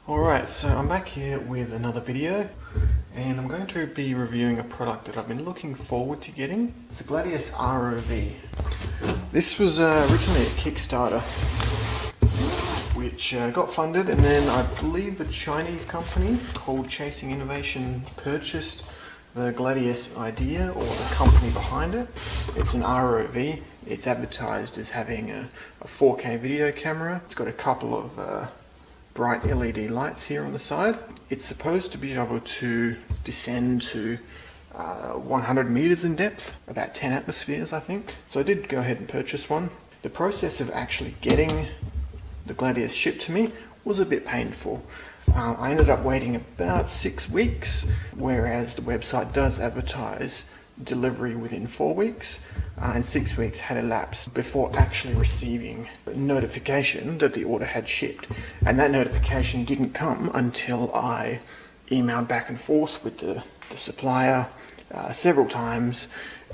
Alright, so I'm back here with another video and I'm going to be reviewing a product that I've been looking forward to getting. It's the Gladius ROV. This was originally a Kickstarter which got funded, and then I believe a Chinese company called Chasing Innovation purchased the Gladius idea, or the company behind it. It's an ROV. It's advertised as having a 4K video camera. It's got a couple of bright LED lights here on the side. It's supposed to be able to descend to 100 meters in depth, about 10 atmospheres I think. So I did go ahead and purchase one. The process of actually getting the Gladius shipped to me was a bit painful. I ended up waiting about 6 weeks, whereas the website does advertise delivery within 4 weeks, and 6 weeks had elapsed before actually receiving a notification that the order had shipped. And that notification didn't come until I emailed back and forth with the supplier several times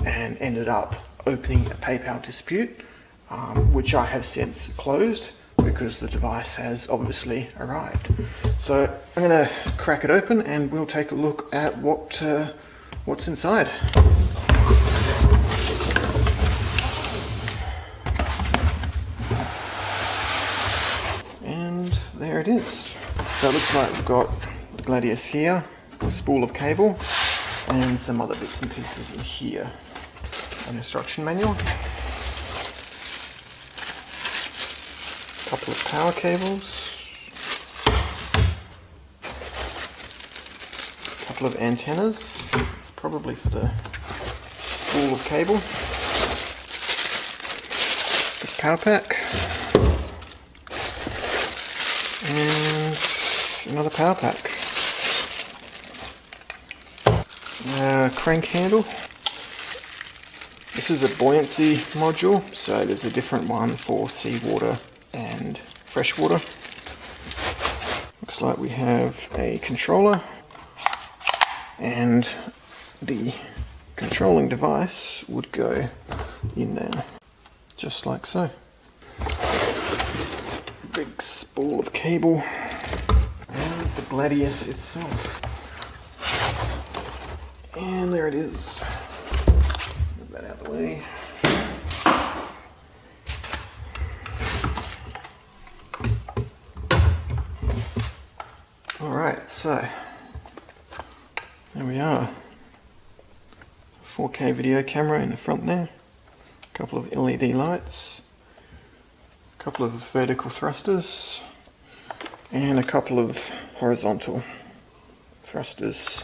and ended up opening a PayPal dispute, which I have since closed because the device has obviously arrived. So I'm going to crack it open and we'll take a look at what's inside. And there it is. So it looks like we've got the Gladius here, a spool of cable, and some other bits and pieces in here. An instruction manual, a couple of power cables, a couple of antennas. It's probably for the spool of cable. The power pack, and another power pack. Crank handle. This is a buoyancy module, so there's a different one for seawater and freshwater. Looks like we have a controller, and the controlling device would go in there, just like so. Big spool of cable, and the Gladius itself. And there it is. Move that out of the way. Alright, so there we are. 4K video camera in the front there. A couple of LED lights. A couple of vertical thrusters. And a couple of horizontal thrusters.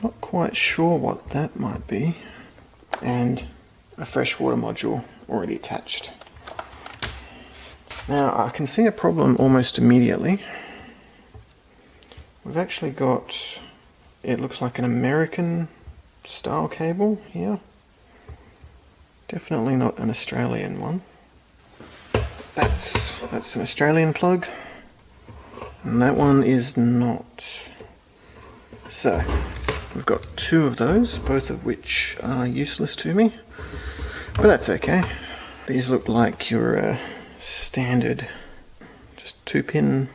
Not quite sure what that might be. And a freshwater module already attached. Now I can see a problem almost immediately. We've actually got, it looks like an American style cable here. Definitely not an Australian one. That's an Australian plug, and that one is not. So we've got two of those, both of which are useless to me, but that's okay. These look like your standard, just 2-pin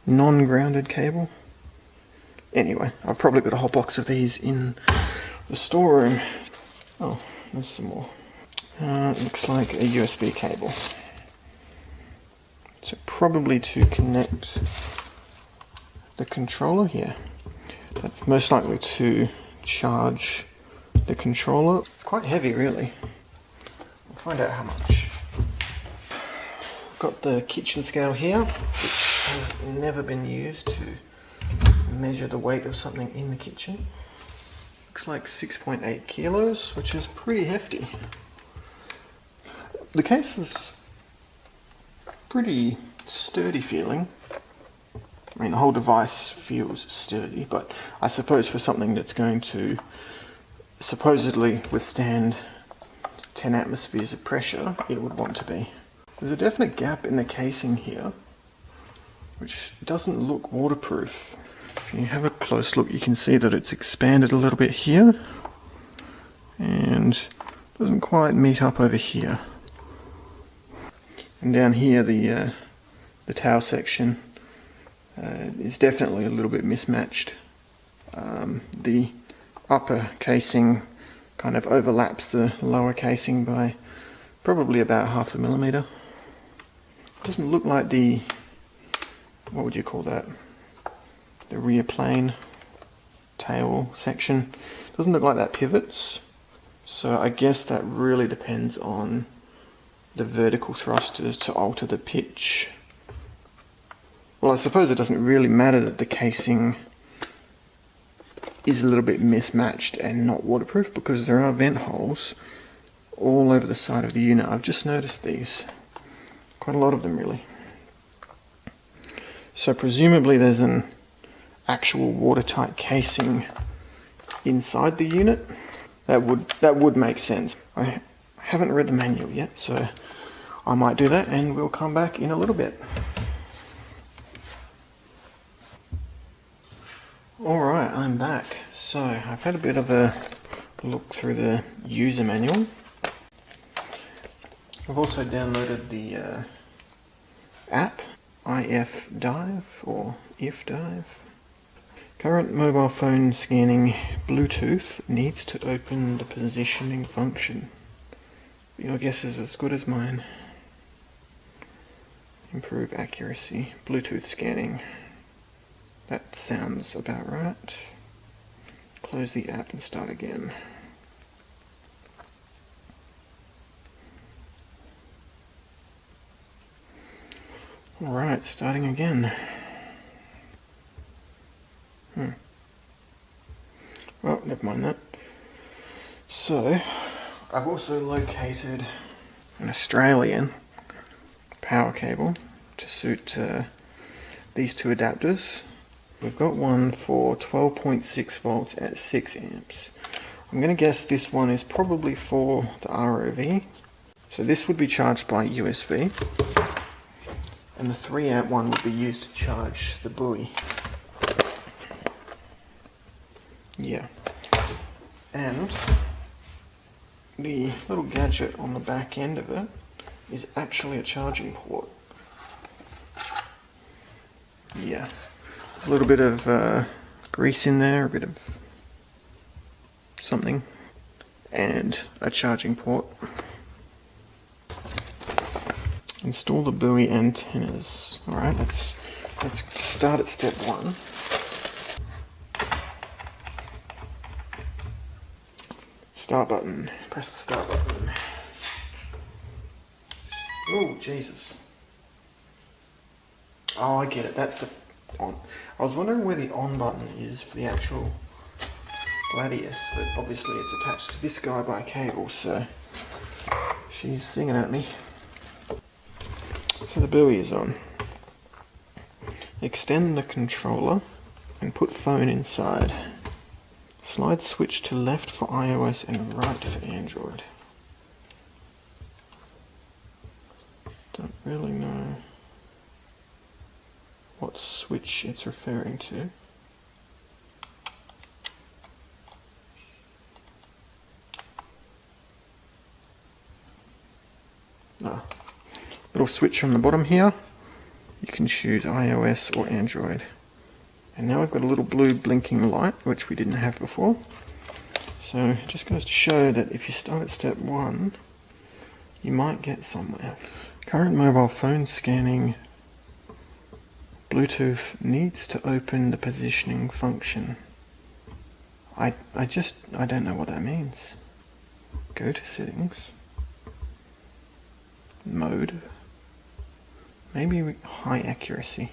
non-grounded cable. Anyway, I've probably got a whole box of these in the storeroom. Oh, there's some more. It looks like a USB cable. So probably to connect the controller here. That's most likely to charge the controller. Quite heavy really. We'll find out how much. Got the kitchen scale here, which has never been used to measure the weight of something in the kitchen. Looks like 6.8 kilos, which is pretty hefty. The case is pretty sturdy feeling. I mean, the whole device feels sturdy, but I suppose for something that's going to supposedly withstand 10 atmospheres of pressure, it would want to be. There's a definite gap in the casing here, which doesn't look waterproof. If you have a close look, you can see that it's expanded a little bit here, and doesn't quite meet up over here. And down here the tail section is definitely a little bit mismatched. The upper casing kind of overlaps the lower casing by probably about 0.5 millimeter. Doesn't look like the, what would you call that, the rear plane tail section. Doesn't look like that pivots, so I guess that really depends on the vertical thrusters to alter the pitch. Well, I suppose it doesn't really matter that the casing is a little bit mismatched and not waterproof, because there are vent holes all over the side of the unit. I've just noticed these, quite a lot of them really. So presumably there's an actual watertight casing inside the unit. That would make sense. I haven't read the manual yet, so I might do that and we'll come back in a little bit. Alright, I'm back. So I've had a bit of a look through the user manual. I've also downloaded the app, IF Dive or IF Dive. Current mobile phone scanning Bluetooth needs to open the positioning function. Your guess is as good as mine. Improve accuracy, Bluetooth scanning. That sounds about right. Close the app and start again. Alright, starting again. Well, never mind that. So, I've also located an Australian power cable to suit these two adapters. We've got one for 12.6 volts at 6 amps. I'm going to guess this one is probably for the ROV. So this would be charged by USB. And the 3 amp one would be used to charge the buoy. Yeah. And the little gadget on the back end of it is actually a charging port. Yeah. There's a little bit of grease in there, a bit of something, and a charging port. Install the buoy antennas. Alright, let's start at step 1. Start button. Press the start button. Oh, Jesus. Oh, I get it. That's the on. I was wondering where the on button is for the actual Gladius, but obviously it's attached to this guy by a cable, so she's singing at me. So the buoy is on. Extend the controller and put phone inside. Slide switch to left for iOS and right for Android. Don't really know what switch it's referring to. Little switch on the bottom here. You can choose iOS or Android. And now we've got a little blue blinking light, which we didn't have before. So it just goes to show that if you start at step 1, you might get somewhere. Current mobile phone scanning Bluetooth needs to open the positioning function. I don't know what that means. Go to settings. Mode. Maybe high accuracy.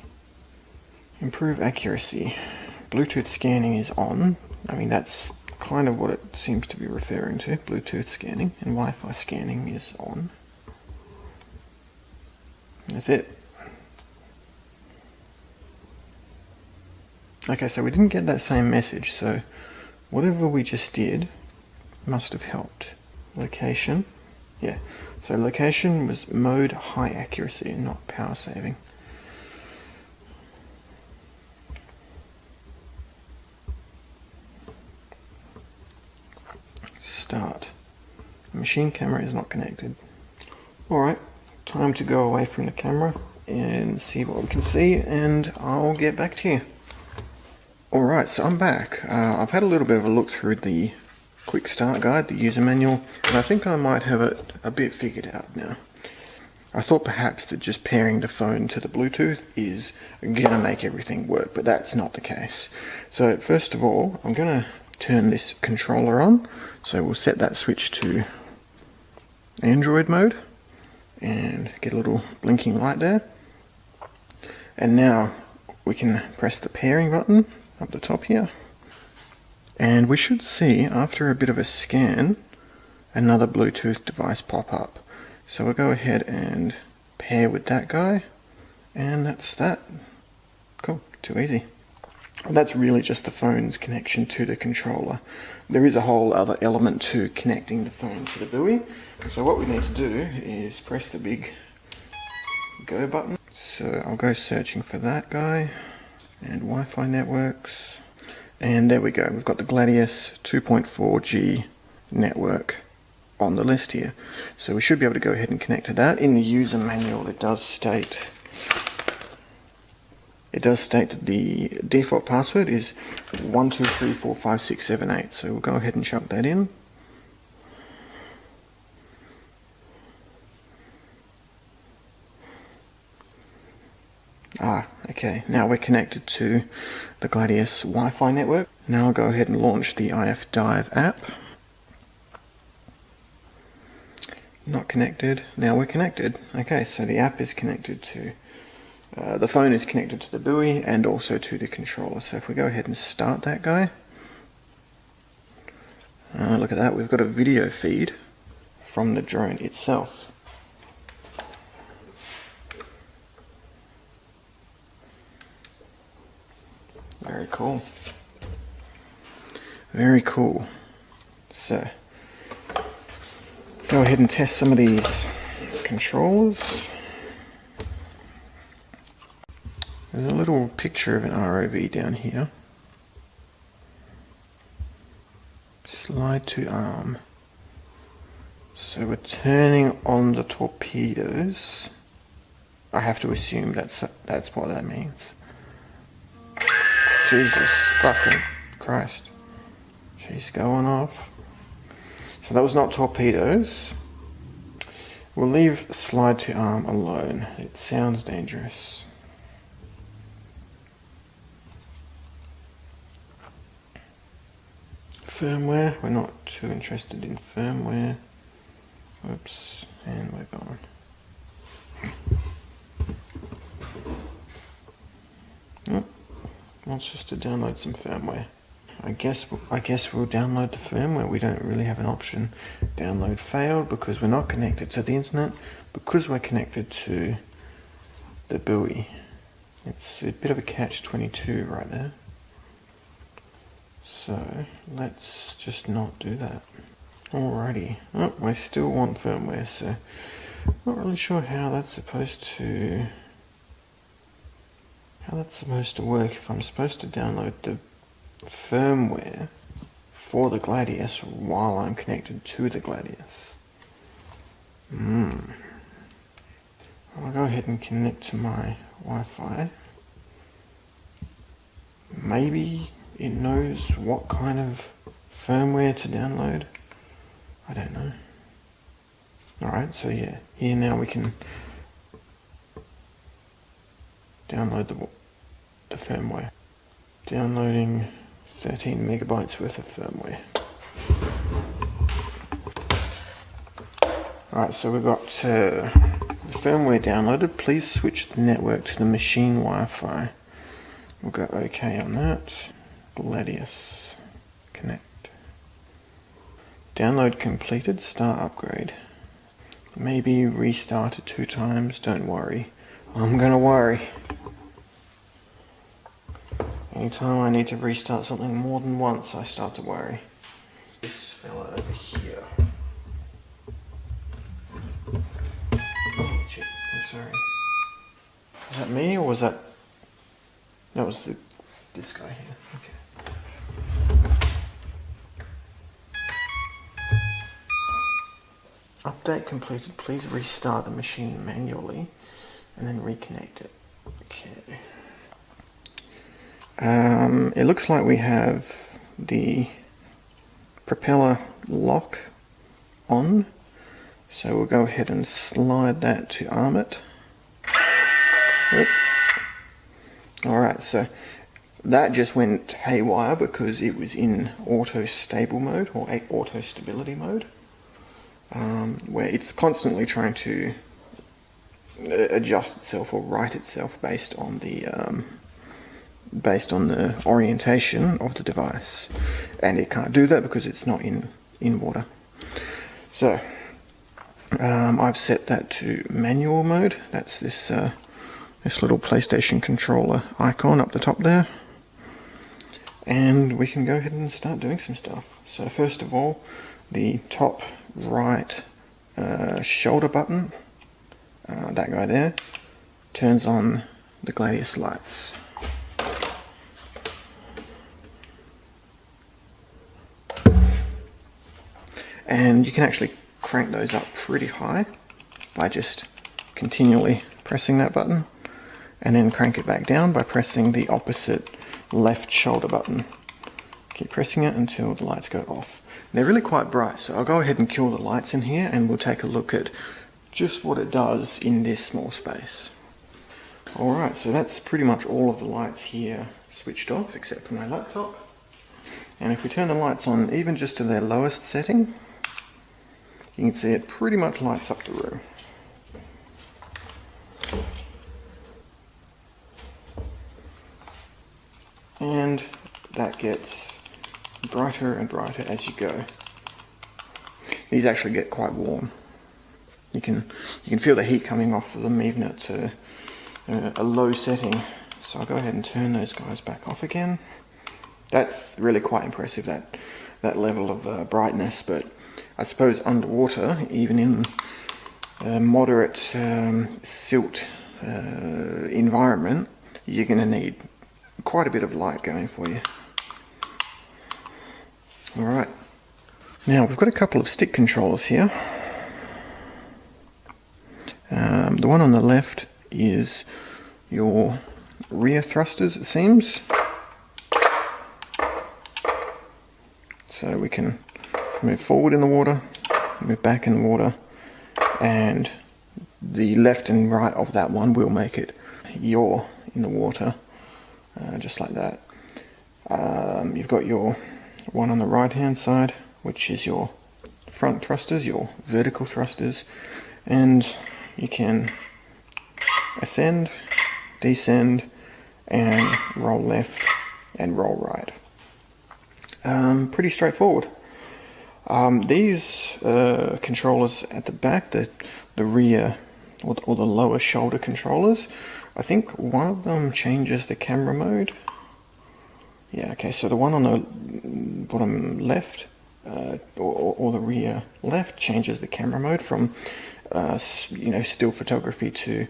Improve accuracy. Bluetooth scanning is on. I mean, that's kind of what it seems to be referring to. Bluetooth scanning, and Wi-Fi scanning is on. That's it. Okay, so we didn't get that same message, so whatever we just did must have helped. Location. Yeah, so location was mode high accuracy and not power saving. Start. The machine camera is not connected. Alright, time to go away from the camera and see what we can see, and I'll get back to you. Alright, so I'm back. I've had a little bit of a look through the quick start guide, the user manual, and I think I might have it a bit figured out now. I thought perhaps that just pairing the phone to the Bluetooth is gonna make everything work, but that's not the case. So first of all, I'm gonna turn this controller on. So we'll set that switch to Android mode and get a little blinking light there. And now we can press the pairing button up the top here. And we should see, after a bit of a scan, another Bluetooth device pop up. So we'll go ahead and pair with that guy, and that's that. Cool, too easy. That's really just the phone's connection to the controller. There is a whole other element to connecting the phone to the buoy. So what we need to do is press the big go button. So I'll go searching for that guy, and Wi-Fi networks. And there we go, we've got the Gladius 2.4G network on the list here. So we should be able to go ahead and connect to that. In the user manual it does state that the default password is 12345678. So we'll go ahead and chuck that in. Okay, now we're connected to the Gladius Wi-Fi network. Now I'll go ahead and launch the IF Dive app. Not connected. Now we're connected. Okay, so the app is connected to, the phone is connected to the buoy and also to the controller. So if we go ahead and start that guy, look at that, we've got a video feed from the drone itself. Very cool. Very cool. So go ahead and test some of these controllers. There's a little picture of an ROV down here. Slide to arm. So we're turning on the torpedoes. I have to assume that's what that means. Jesus fucking Christ. She's going off. So that was not torpedoes. We'll leave slide to arm alone. It sounds dangerous. Firmware. We're not too interested in firmware. Oops. And we're gone. Wants us to download some firmware. I guess we'll download the firmware. We don't really have an option. Download failed because we're not connected to the internet, because we're connected to the buoy. It's a bit of a catch-22 right there. So let's just not do that. Alrighty. Oh, we still want firmware, so not really sure how that's supposed to work. If I'm supposed to download the firmware for the Gladius while I'm connected to the Gladius. I'll go ahead and connect to my Wi-Fi. Maybe it knows what kind of firmware to download. I don't know. Alright, so yeah, here now we can download the firmware. Downloading 13 megabytes worth of firmware. Alright, so we've got the firmware downloaded. Please switch the network to the machine Wi-Fi. We'll go OK on that. Gladius. Connect. Download completed. Start upgrade. Maybe restart it 2 times. Don't worry. I'm gonna worry. Anytime I need to restart something more than once, I start to worry. This fella over here. Oh shit, I'm sorry. Was that me or was that... That was this guy here, okay. Update completed. Please restart the machine manually and then reconnect it. Okay. It looks like we have the propeller lock on, so we'll go ahead and slide that to arm it. Alright, so that just went haywire because it was in auto stable mode or auto stability mode, where it's constantly trying to adjust itself or right itself based on the orientation of the device, and it can't do that because it's not in water. So I've set that to manual mode. That's this little PlayStation controller icon up the top there, and we can go ahead and start doing some stuff. So first of all, the top right shoulder button, that guy there, turns on the Gladius lights. And you can actually crank those up pretty high by just continually pressing that button, and then crank it back down by pressing the opposite left shoulder button. Keep pressing it until the lights go off. They're really quite bright, so I'll go ahead and kill the lights in here and we'll take a look at just what it does in this small space. Alright, so that's pretty much all of the lights here switched off except for my laptop. And if we turn the lights on even just to their lowest setting, you can see it pretty much lights up the room. And that gets brighter and brighter as you go. These actually get quite warm. You can feel the heat coming off of them even at a low setting. So I'll go ahead and turn those guys back off again. That's really quite impressive, that level of brightness, but I suppose underwater, even in a moderate silt environment, you're going to need quite a bit of light going for you. Alright, now we've got a couple of stick controllers here. The one on the left is your rear thrusters, it seems. So we can move forward in the water, move back in the water, and the left and right of that one will make it yaw in the water, just like that. You've got your one on the right hand side, which is your front thrusters, your vertical thrusters, and you can ascend, descend, and roll left and roll right. Pretty straightforward. These controllers at the back, the rear or the lower shoulder controllers, I think one of them changes the camera mode. Yeah, okay, so the one on the bottom left or the rear left changes the camera mode from still photography to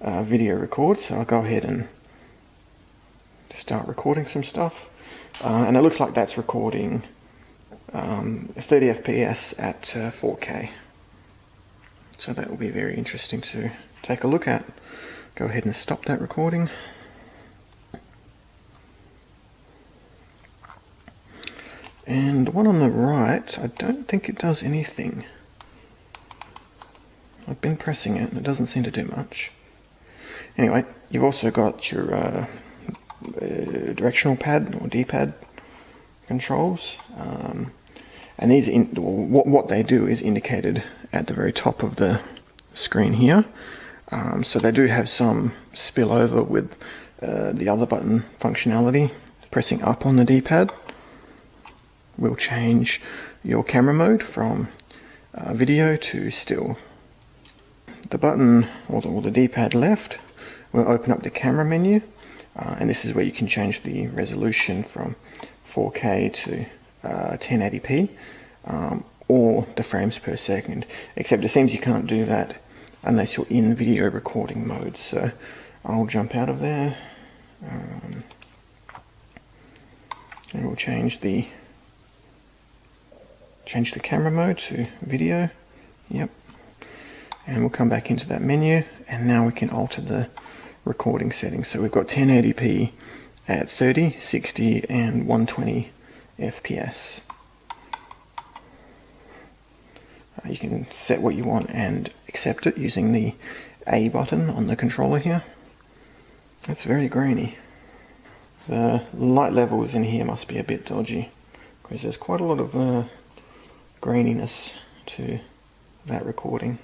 video record. So I'll go ahead and start recording some stuff, and it looks like that's recording 30 FPS at 4K. So that will be very interesting to take a look at. Go ahead and stop that recording. And the one on the right, I don't think it does anything. I've been pressing it and it doesn't seem to do much. Anyway, you've also got your directional pad or D-pad controls, and these what they do is indicated at the very top of the screen here. So they do have some spillover with the other button functionality. Pressing up on the D-pad will change your camera mode from video to still. The button or the D-pad left will open up the camera menu, and this is where you can change the resolution from 4K to 1080p, or the frames per second, except it seems you can't do that unless you're in video recording mode. So I'll jump out of there, and we'll change the camera mode to video Yep. And we'll come back into that menu, and now we can alter the recording settings. So we've got 1080p at 30, 60 and 120 FPS. You can set what you want and accept it using the A button on the controller here. That's very grainy. The light levels in here must be a bit dodgy, because there's quite a lot of graininess to that recording.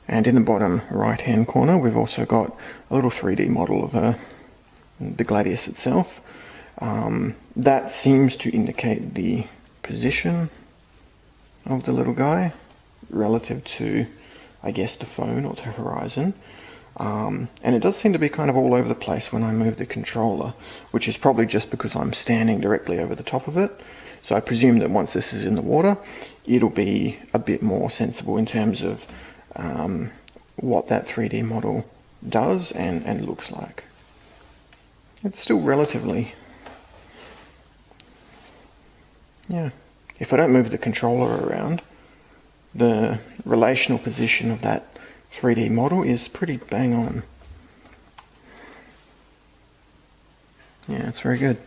And in the bottom right hand corner we've also got a little 3D model of the Gladius itself. That seems to indicate the position of the little guy relative to, I guess, the phone or the horizon. And it does seem to be kind of all over the place when I move the controller, which is probably just because I'm standing directly over the top of it. So I presume that once this is in the water, it'll be a bit more sensible in terms of what that 3D model does and looks like. It's still relatively, yeah. If I don't move the controller around, the relational position of that 3D model is pretty bang on. Yeah, it's very good.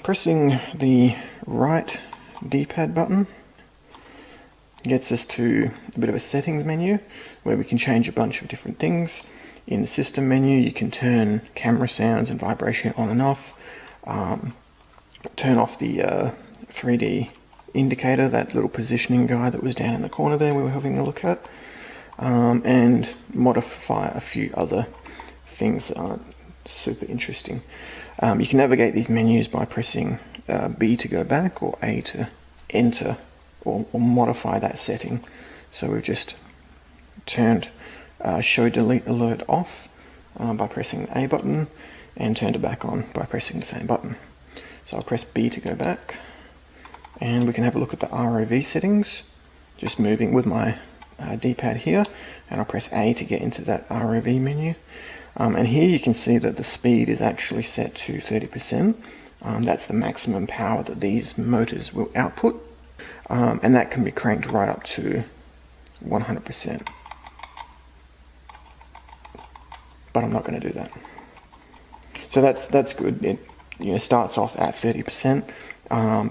Pressing the right D-pad button gets us to a bit of a settings menu where we can change a bunch of different things. In the system menu you can turn camera sounds and vibration on and off, turn off the 3D indicator, that little positioning guide that was down in the corner there we were having a look at, and modify a few other things that aren't super interesting. You can navigate these menus by pressing B to go back or A to enter or modify that setting. So we've just turned show delete alert off by pressing the A button and turned it back on by pressing the same button. So I'll press B to go back, and we can have a look at the ROV settings, just moving with my D-pad here, and I'll press A to get into that ROV menu. And here you can see that the speed is actually set to 30%. That's the maximum power that these motors will output, and that can be cranked right up to 100%. But I'm not going to do that. So that's good. It starts off at 30%,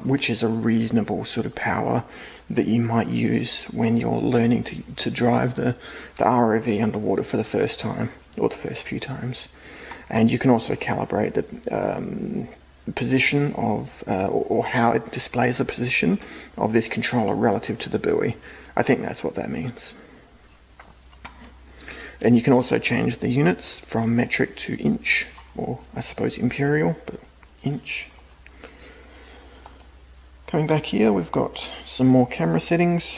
which is a reasonable sort of power that you might use when you're learning to drive the ROV underwater for the first time or the first few times. And you can also calibrate the position of or how it displays the position of this controller relative to the buoy. I think that's what that means. And you can also change the units from metric to inch, or I suppose imperial, but inch. Coming back here, we've got some more camera settings.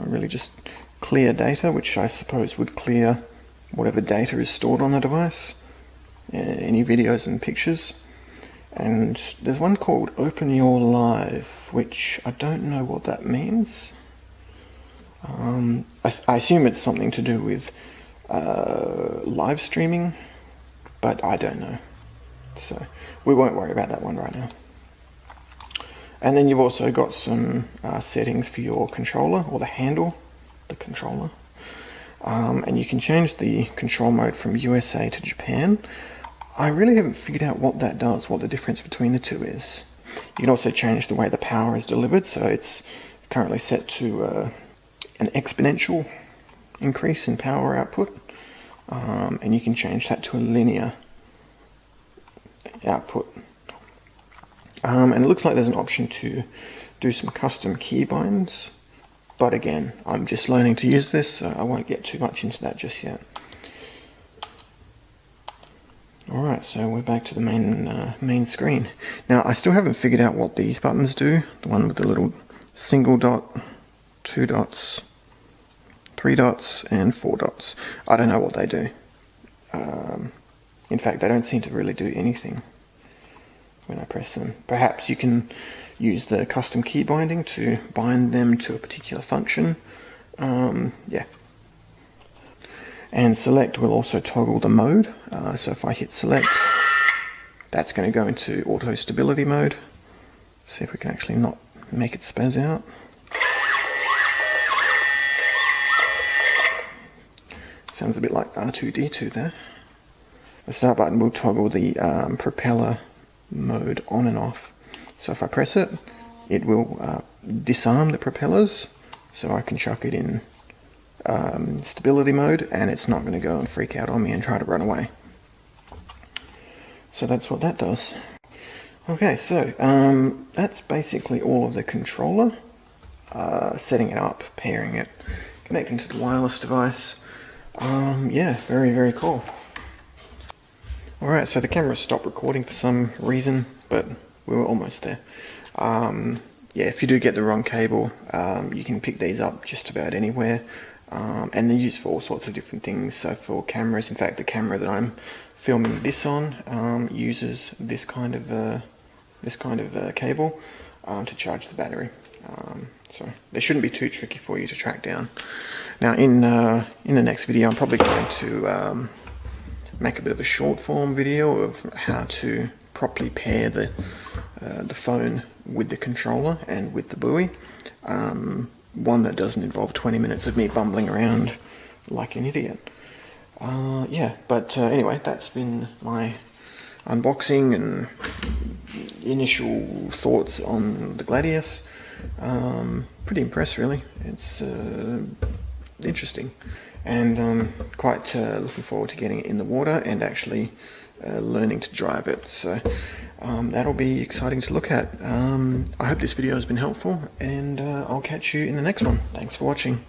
Really just clear data, which I suppose would clear whatever data is stored on the device, any videos and pictures. And there's one called Open Your Live, which I don't know what that means. I assume it's something to do with live streaming, but I don't know. So we won't worry about that one right now. And then you've also got some settings for your controller, or the handle, the controller. And you can change the control mode from USA to Japan. I really haven't figured out what that does, what the difference between the two is. You can also change the way the power is delivered, so it's currently set to an exponential increase in power output, and you can change that to a linear output. And it looks like there's an option to do some custom keybinds, but again, I'm just learning to use this, so I won't get too much into that just yet. Alright, so we're back to the main screen. Now, I still haven't figured out what these buttons do. The one with the little single dot, 2 dots, 3 dots, and 4 dots. I don't know what they do. In fact, they don't seem to really do anything when I press them. Perhaps you can use the custom key binding to bind them to a particular function. Yeah. And select will also toggle the mode. So if I hit select, that's going to go into auto stability mode. See if we can actually not make it spaz out. Sounds a bit like R2-D2 there. The start button will toggle the propeller mode on and off. So if I press it, it will disarm the propellers, so I can chuck it in stability mode, and it's not going to go and freak out on me and try to run away. So that's what that does. Okay, so that's basically all of the controller. Setting it up, pairing it, connecting to the wireless device. Yeah, very, very cool. Alright, so the camera stopped recording for some reason, but we were almost there. Yeah, if you do get the wrong cable, you can pick these up just about anywhere. And they're used for all sorts of different things. So for cameras, in fact the camera that I'm filming this on uses this kind of cable to charge the battery. So they shouldn't be too tricky for you to track down. Now in the next video I'm probably going to make a bit of a short form video of how to properly pair the phone with the controller and with the buoy. One that doesn't involve 20 minutes of me bumbling around like an idiot. Yeah, but anyway, that's been my unboxing and initial thoughts on the Gladius. Pretty impressed really. It's interesting, and quite looking forward to getting it in the water and actually learning to drive it. So that'll be exciting to look at. I hope this video has been helpful, and I'll catch you in the next one. Thanks for watching.